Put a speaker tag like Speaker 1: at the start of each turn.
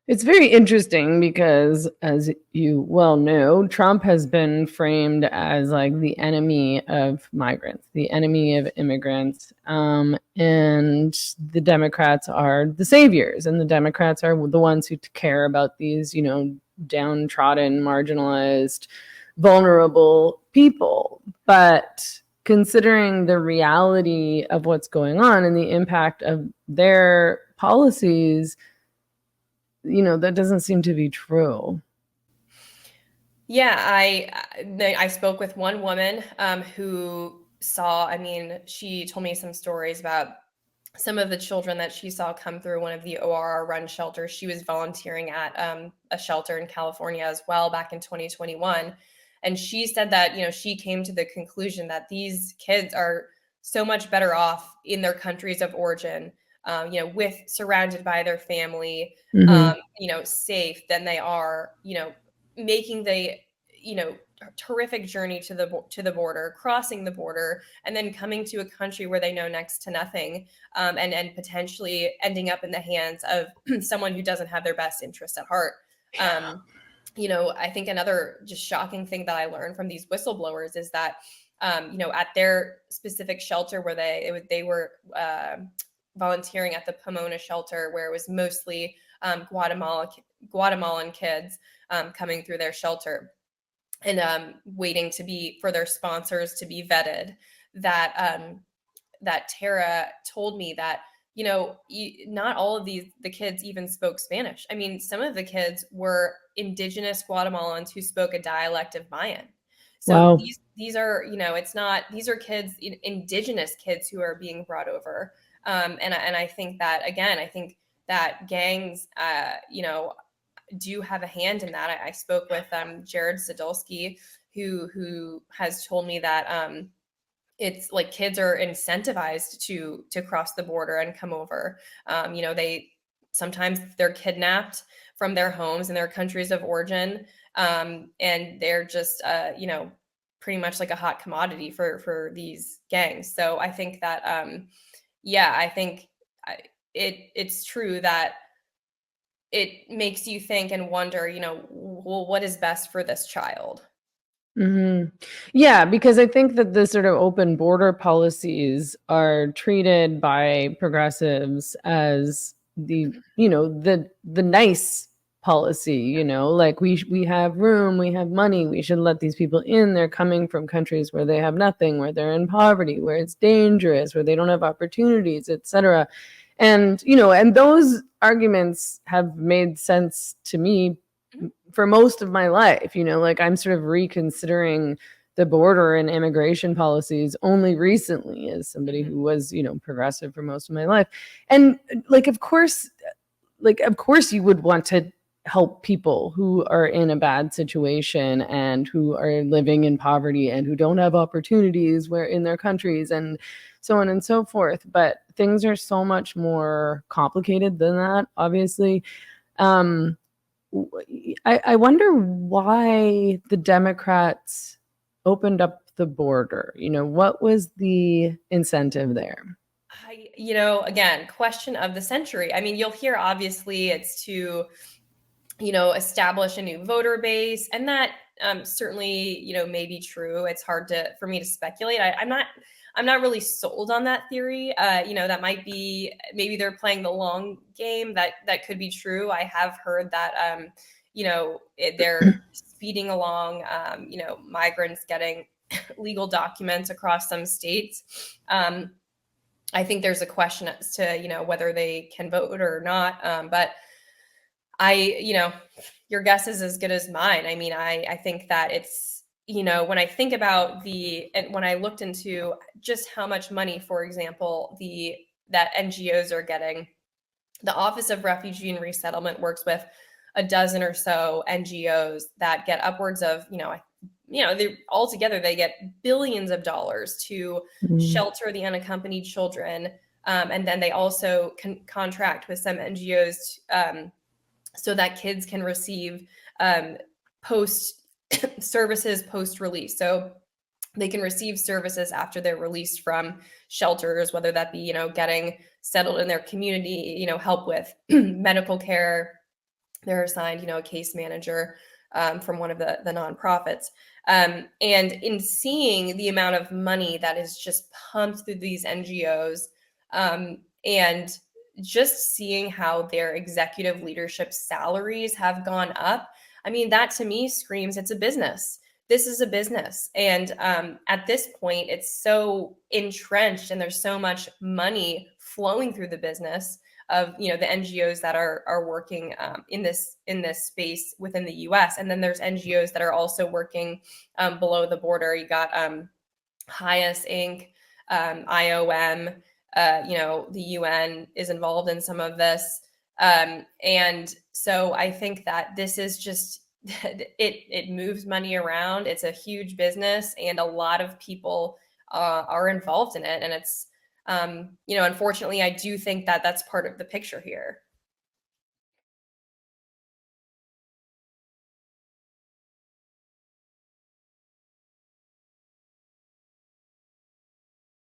Speaker 1: It's very interesting because, as you well know, Trump has been framed as like the enemy of migrants, the enemy of immigrants, and the Democrats are the saviors, and the Democrats are the ones who care about these, downtrodden, marginalized, vulnerable people. But considering the reality of what's going on and the impact of their policies, that doesn't seem to be true.
Speaker 2: Yeah, I spoke with one woman who saw. I mean, she told me some stories about some of the children that she saw come through one of the ORR run shelters. She was volunteering at a shelter in California as well back in 2021. And she said that, she came to the conclusion that these kids are so much better off in their countries of origin, with surrounded by their family,
Speaker 1: Mm-hmm.
Speaker 2: safe than they are, making the, you know, terrific journey to the border, crossing the border, and then coming to a country where they know next to nothing, and potentially ending up in the hands of someone who doesn't have their best interest at heart. Um, I think another just shocking thing that I learned from these whistleblowers is that, at their specific shelter where they were volunteering at the Pomona shelter, where it was mostly Guatemalan kids coming through their shelter and waiting for their sponsors to be vetted. That Tara told me that, not all of the kids even spoke Spanish. I mean, some of the kids were indigenous Guatemalans who spoke a dialect of Mayan. So
Speaker 1: Wow.
Speaker 2: these are, it's not, these are kids, indigenous kids who are being brought over. And I think that, again, I think that gangs, do have a hand in that. I spoke with Jared Sadolski, who has told me that it's like kids are incentivized to cross the border and come over. They sometimes they're kidnapped from their homes and their countries of origin, and they're just pretty much like a hot commodity for these gangs. So I think that yeah, I think it's true that it makes you think and wonder, well, what is best for this child?
Speaker 1: Hmm. Yeah, because I think that the sort of open border policies are treated by progressives as the nice policy, like we have room, we have money, we should let these people in. They're coming from countries where they have nothing, where they're in poverty, where it's dangerous, where they don't have opportunities, etc. And those arguments have made sense to me for most of my life. Like I'm sort of reconsidering the border and immigration policies only recently as somebody
Speaker 2: Mhm.
Speaker 1: who was, progressive for most of my life. And like of course you would want to help people who are in a bad situation and who are living in poverty and who don't have opportunities where in their countries and so on and so forth. But things are so much more complicated than that, obviously. um I wonder why the Democrats opened up the border. What was the incentive there?
Speaker 2: Again, question of the century. I mean, you'll hear obviously it's to, establish a new voter base, and that certainly, may be true. It's hard for me to speculate. I'm not really sold on that theory. That might be, maybe they're playing the long game. That could be true. I have heard that, they're speeding along, migrants getting legal documents across some states. I think there's a question as to, whether they can vote or not. But I, your guess is as good as mine. I mean, I think that it's, when I think about and when I looked into just how much money, for example, that NGOs are getting, the Office of Refugee and Resettlement works with a dozen or so NGOs that get upwards of, they altogether they get billions of dollars to
Speaker 1: Mm.
Speaker 2: shelter the unaccompanied children, and then they also contract with some NGOs, so that kids can receive post services post release. So they can receive services after they're released from shelters, whether that be, getting settled in their community, help with medical care, they're assigned, a case manager from one of the nonprofits. And in seeing the amount of money that is just pumped through these NGOs, and just seeing how their executive leadership salaries have gone up, I mean, that to me screams it's a business. This is a business. And at this point, it's so entrenched and there's so much money flowing through the business of the NGOs that are working in this space within the U.S. And then there's NGOs that are also working below the border. You got HIAS Inc., IOM. The UN is involved in some of this, and so I think that this is just it moves money around. It's a huge business, and a lot of people are involved in it, and it's unfortunately, I do think that that's part of the picture here.